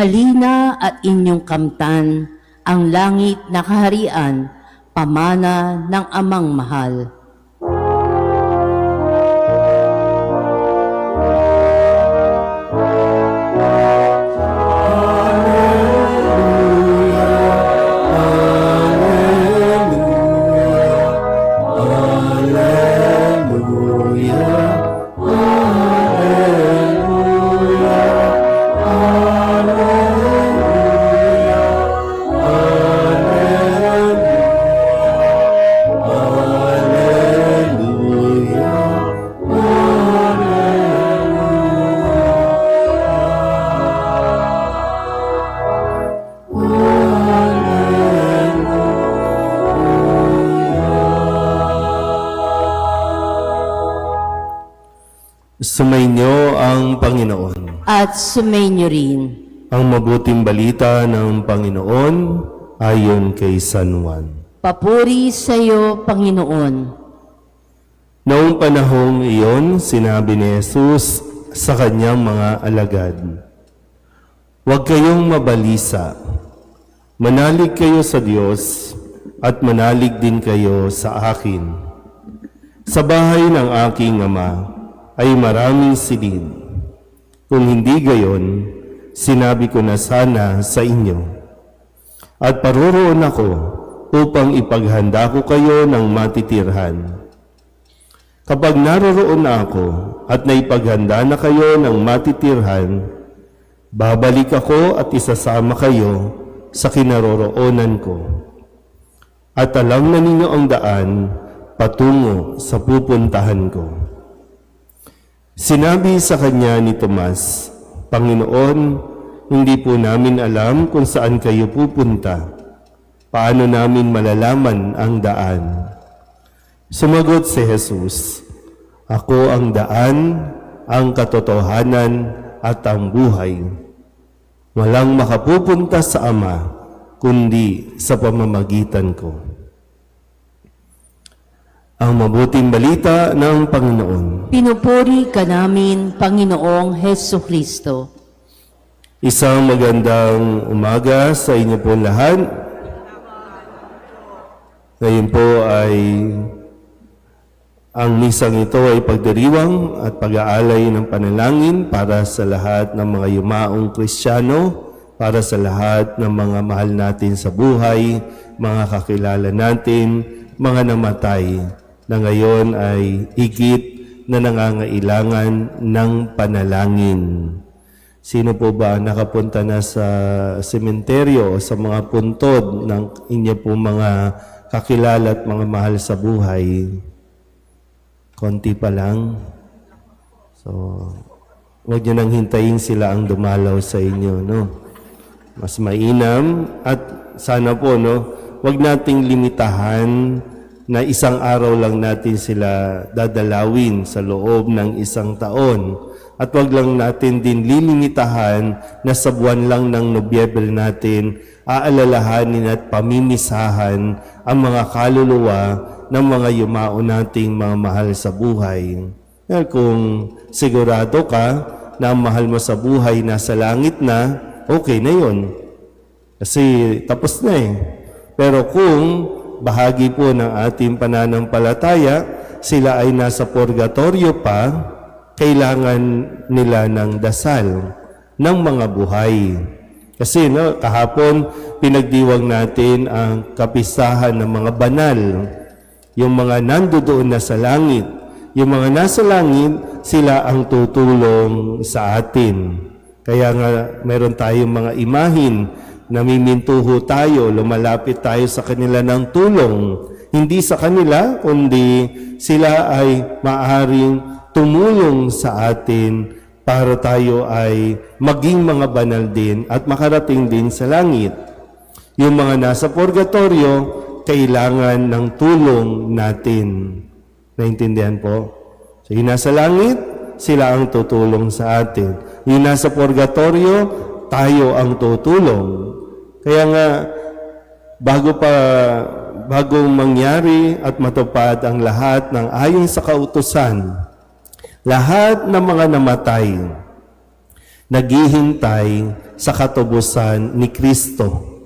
Halina at inyong kamtan ang langit na kaharian, pamana ng Amang mahal. Sumainyo ang Panginoon. At sumainyo rin. Ang mabuting balita ng Panginoon ayon kay San Juan. Papuri sa iyo, Panginoon. Noong panahong iyon, sinabi ni Jesus sa kanyang mga alagad, "Huwag kayong mabalisa. Manalig kayo sa Diyos at manalig din kayo sa akin. Sa bahay ng aking Ama ay maraming silid. Kung hindi gayon, sinabi ko na sana sa inyo. At paroroon ako upang ipaghanda ko kayo ng matitirhan. Kapag naroroon na ako at naipaghanda na kayo ng matitirhan, babalik ako at isasama kayo sa kinaroroonan ko. At alam na ninyo ang daan patungo sa pupuntahan ko." Sinabi sa kanya ni Tomas, "Panginoon, hindi po namin alam kung saan kayo pupunta. Paano namin malalaman ang daan?" Sumagot si Jesus, "Ako ang daan, ang katotohanan at ang buhay. Walang makapupunta sa Ama kundi sa pamamagitan ko." Ang mabuting balita ng Panginoon. Pinupuri ka namin, Panginoong Hesukristo. Isang magandang umaga sa inyo po lahat. Ngayon po ay ang misang ito ay pagdiriwang at pag-aalay ng panalangin para sa lahat ng mga yumaong Kristiyano, para sa lahat ng mga mahal natin sa buhay, mga kakilala natin, mga namatay, na ngayon ay higit na nangangailangan ng panalangin. Sino po ba nakapunta na sa sementeryo o sa mga puntod ng inyo po mga kakilala at mga mahal sa buhay? Konti pa lang. So, huwag nyo nang hintayin sila ang dumalaw sa inyo, no? Mas mainam at sana po, no, huwag nating limitahan na isang araw lang natin sila dadalawin sa loob ng isang taon. At wag lang natin din lilimitahan na sa buwan lang ng Nobyembre natin aalalahanin at pamimisahan ang mga kaluluwa ng mga yumao nating mga mahal sa buhay. Kaya kung sigurado ka na ang mahal mo sa buhay nasa langit na, okay na yun. Kasi tapos na eh. Pero kung bahagi po ng ating pananampalataya, sila ay nasa purgatorio pa, kailangan nila ng dasal ng mga buhay. Kasi kahapon pinagdiwang natin ang kapistahan ng mga banal, yung mga nandoon na sa langit. Yung mga nasa langit, sila ang tutulong sa atin. Kaya nga meron tayong mga imahin, namimintuho tayo, lumalapit tayo sa kanila ng tulong. Hindi sa kanila, kundi sila ay maaaring tumulong sa atin para tayo ay maging mga banal din at makarating din sa langit. Yung mga nasa purgatorio, kailangan ng tulong natin. Naintindihan po? So, yung nasa langit, sila ang tutulong sa atin. Yung nasa purgatorio, tayo ang tutulong. Kaya nga, bago mangyari at matupad ang lahat ng ayon sa kautusan, lahat ng mga namatay, naghihintay sa katubusan ni Kristo.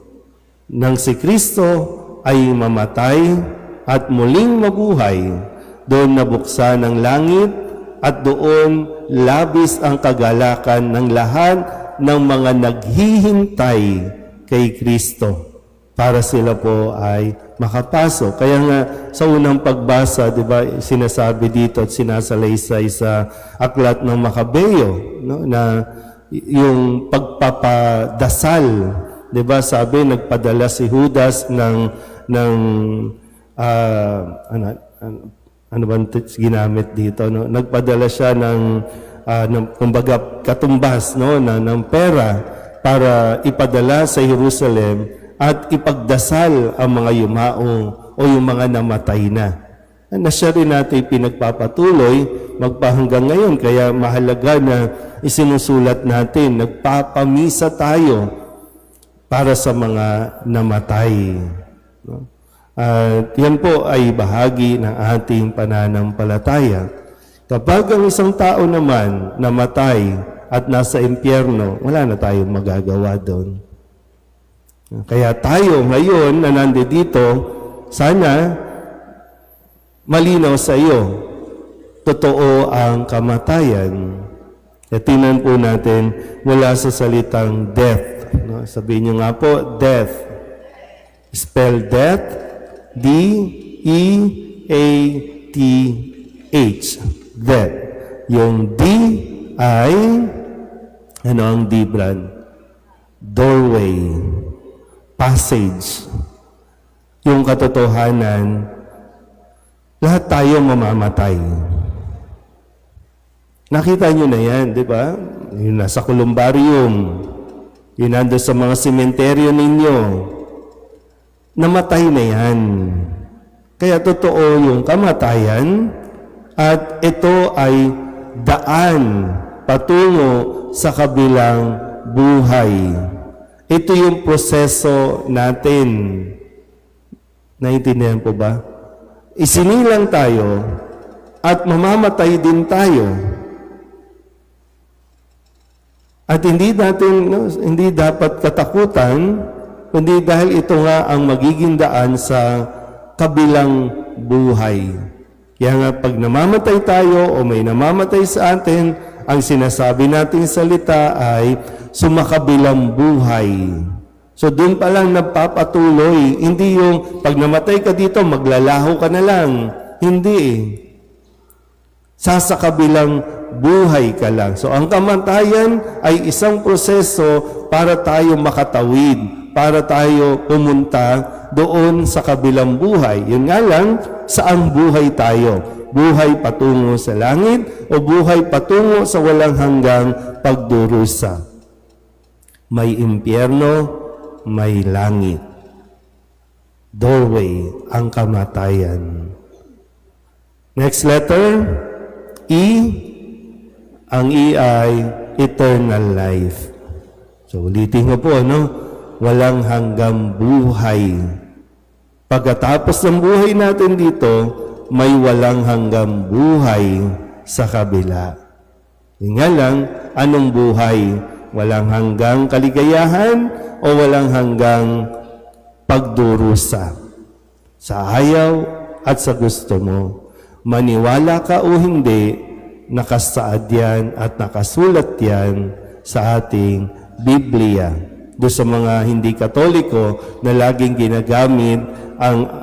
Nang si Kristo ay mamatay at muling mabuhay, doon nabuksan ang langit at doon labis ang kagalakan ng lahat ng mga naghihintay kay Kristo para sila po ay makapasok. Kaya nga sa unang pagbasa, 'di ba, sinasabi dito at sinasalaysay sa aklat ng Makabeo, no, na yung pagpapadasal, 'di ba? Sabi nagpadala si Judas ng ano ba ginamit dito, no? Nagpadala siya ng kumbaga katumbas, no, ng pera para ipadala sa Jerusalem at ipagdasal ang mga yumaong o yung mga namatay na. Na siya rin natin pinagpapatuloy magpahanggang ngayon. Kaya mahalaga na isinusulat natin, nagpapamisa tayo para sa mga namatay. No? At yan po ay bahagi ng ating pananampalataya. Kapag ang isang tao naman namatay at nasa impyerno, wala na tayong magagawa doon. Kaya tayo ngayon na nandito, sana malinaw sa iyo, totoo ang kamatayan. At tingnan po natin mula sa salitang death. No? Sabihin niyo nga po, death. Spell death, D-E-A-T-H. Death. Yung D ay, ano ang D, Brad? Doorway. Passage. Yung katotohanan, lahat tayo mamamatay. Nakita nyo na yan, di ba? Yung nasa columbarium, yun nandun sa mga sementeryo ninyo, namatay na yan. Kaya totoo yung kamatayan, at ito ay daan patungo sa kabilang buhay. Ito yung proseso natin. Naintindihan po ba? Isinilang tayo at mamamatay din tayo. At hindi dapat katakutan, kundi dahil ito nga ang magiging daan sa kabilang buhay. Kaya nga pag namamatay tayo o may namamatay sa atin, ang sinasabi nating salita ay sumakabilang buhay. So doon pa lang nagpapatuloy. Hindi yung pag namatay ka dito, maglalaho ka na lang. Hindi. Sasakabilang buhay ka lang. So ang kamatayan ay isang proseso para tayo makatawid, para tayo pumunta doon sa kabilang buhay. Yun nga lang, saang buhay tayo? Buhay patungo sa langit o buhay patungo sa walang hanggang pagdurusa? May impyerno, may langit. Doorway, ang kamatayan. Next letter, E. Ang E ay eternal life. So ulitin ko po, no? Walang hanggang buhay. Pagkatapos ng buhay natin dito, may walang hanggang buhay sa kabila. Yung nga lang, anong buhay? Walang hanggang kaligayahan o walang hanggang pagdurusa? Sa ayaw at sa gusto mo. Maniwala ka o hindi, nakasaad yan at nakasulat yan sa ating Biblia. Doon sa mga hindi Katoliko na laging ginagamit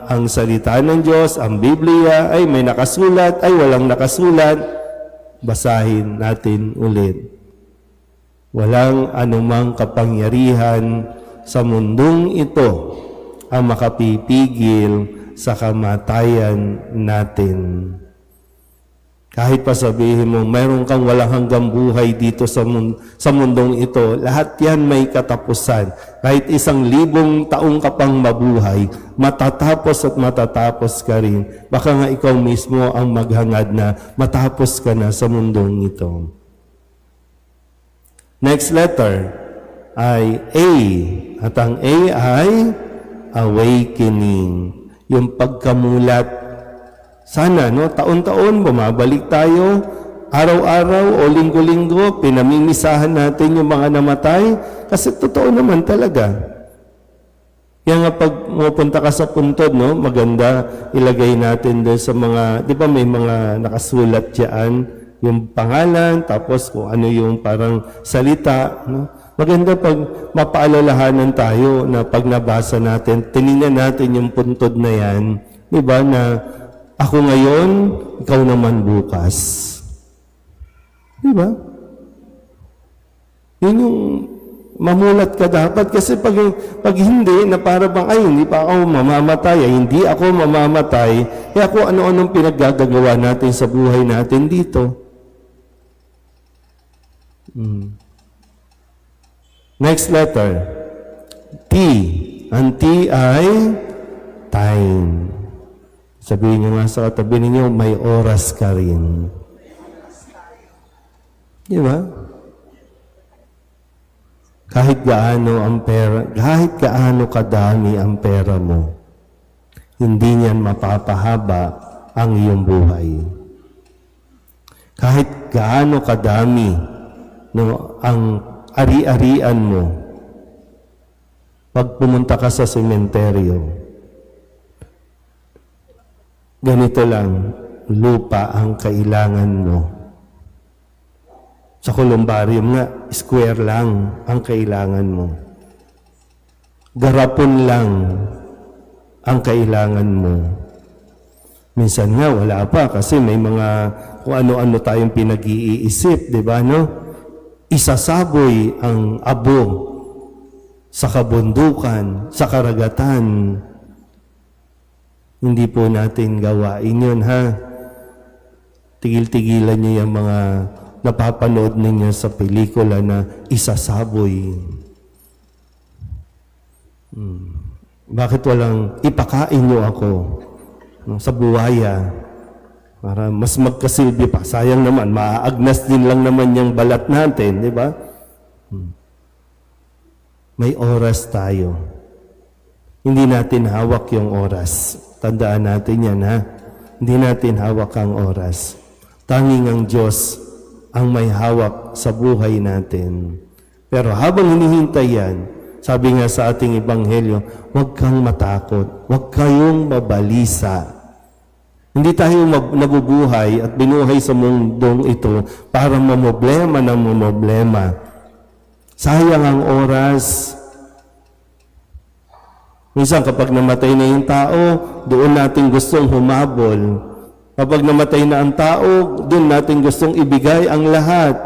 ang salita ng Diyos, ang Biblia, ay may nakasulat, ay walang nakasulat. Basahin natin ulit. Walang anumang kapangyarihan sa mundong ito ang makapipigil sa kamatayan natin. Kahit pa sabihin mo, mayroon kang walang hanggang buhay dito sa mundong ito, lahat yan may katapusan. Kahit 1,000 taong ka pang mabuhay, matatapos at matatapos ka rin. Baka nga ikaw mismo ang maghangad na matapos ka na sa mundong ito. Next letter ay A. At ang A ay awakening. Yung pagkamulat. Sana, no, taon-taon bumabalik tayo araw-araw o linggo-linggo, pinamimisahan natin yung mga namatay. Kasi totoo naman talaga. Kaya nga pag pupunta ka sa puntod, no, maganda ilagay natin doon sa mga, di ba may mga nakasulat diyan, yung pangalan, tapos kung ano yung parang salita. No? Maganda pag mapaalalahanan tayo na pag nabasa natin, tinignan natin yung puntod na yan, di ba, na ako ngayon, ikaw naman bukas. Di ba? Yun yung mamulat ka dapat kasi pag hindi na para bang ay hindi pa ako mamamatay, ay hindi ako mamamatay, kaya kung ano-anong pinaggagawa natin sa buhay natin dito. Next letter, T. Ang T ay time. Sabihin nyo nga sa katabi ninyo, may oras ka rin. Di ba? Kahit gaano ang pera, kahit gaano kadami ang pera mo, hindi niyan mapapahaba ang iyong buhay. Kahit gaano kadami no, ang ari-arian mo, pag pumunta ka sa sementeryo, ganito lang, lupa ang kailangan mo. Sa columbarium nga, square lang ang kailangan mo. Garapon lang ang kailangan mo. Minsan nga, wala pa kasi may mga kung ano-ano tayong pinag-iisip, di ba, no? Isasaboy ang abo sa kabundukan, sa karagatan. Hindi po natin gawain yun, ha? Tigil-tigilan niyo yung mga napapanood ninyo sa pelikula na isasaboy. Bakit walang ipakain nyo ako sa buwaya para mas magkasilbi pa? Sayang naman, maaagnas din lang naman yung balat natin, di ba? May oras tayo. Hindi natin hawak yung oras. Tandaan natin yan, ha? Hindi natin hawak ang oras. Tanging ang Diyos ang may hawak sa buhay natin. Pero habang hinihintay yan, sabi nga sa ating ebanghelyo, huwag kang matakot, huwag kayong mabalisa. Hindi tayo nabubuhay at binuhay sa mundong ito para mamoblema ng mamoblema. Sayang ang oras. Minsan kapag namatay na yung tao, doon natin gustong humabol. Kapag namatay na ang tao, doon natin gustong ibigay ang lahat.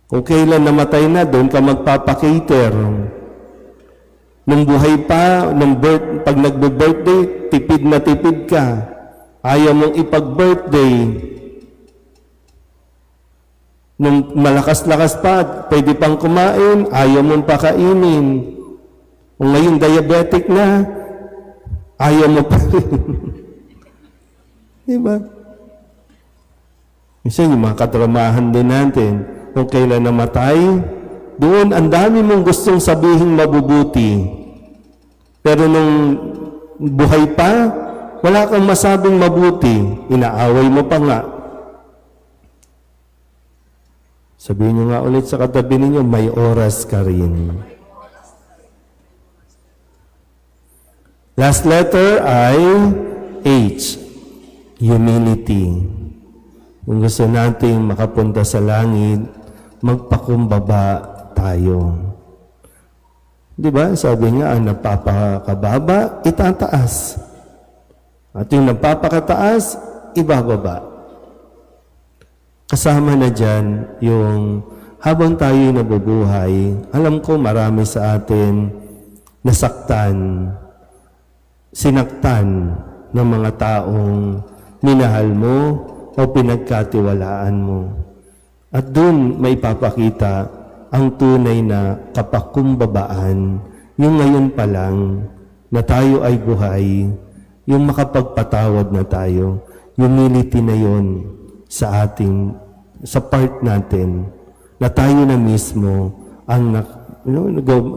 Kung kailan namatay na, doon ka magpapakater. Nung buhay pa, pag nagbe-birthday, tipid na tipid ka. Ayaw mong ipag-birthday. Nung malakas-lakas pa, pwede pang kumain, ayaw mong pakainin. Kung ngayon diabetic na, ayaw mo pa rin. Diba? Minsan yung mga katramahan din natin, kung kailan namatay, doon ang dami mong gustong sabihin mabubuti. Pero nung buhay pa, wala kang masabing mabuti. Inaaway mo pa nga. Sabihin nyo nga ulit sa katabi ninyo, may oras ka rin. Last letter ay H. Humility. Kung gusto nating makapunta sa langit, magpakumbaba tayo. Di ba? Sabi nga, ang napapakababa, itataas. At yung napapakataas, ibababa. Kasama na dyan yung habang tayo nabubuhay, alam ko marami sa atin nasaktan, sinaktan ng mga taong minahal mo o pinagkatiwalaan mo. At doon may papakita ang tunay na kapakumbabaan, yung ngayon pa lang na tayo ay buhay, yung makapagpatawad na tayo, humility na yon sa part natin, na tayo na mismo ang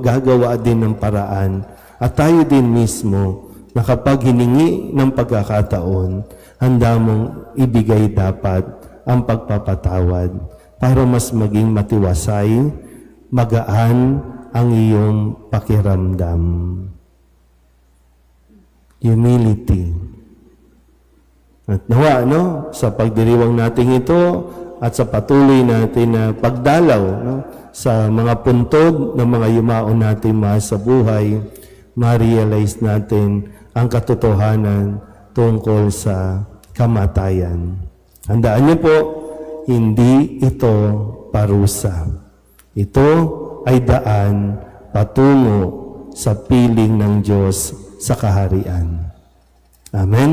gagawa din ng paraan, at tayo din mismo na kapag hiningi ng pagkakataon, handa mong ibigay dapat ang pagpapatawad para mas maging matiwasay, magaan ang iyong pakiramdam. Humility. At nawa, sa pagdiriwang natin ito at sa patuloy natin na pagdalaw, sa mga puntod ng mga yumaon natin mahal sa buhay, ma-realize natin ang katotohanan tungkol sa kamatayan. Handaan niyo po, hindi ito parusa. Ito ay daan patungo sa piling ng Diyos sa kaharian. Amen.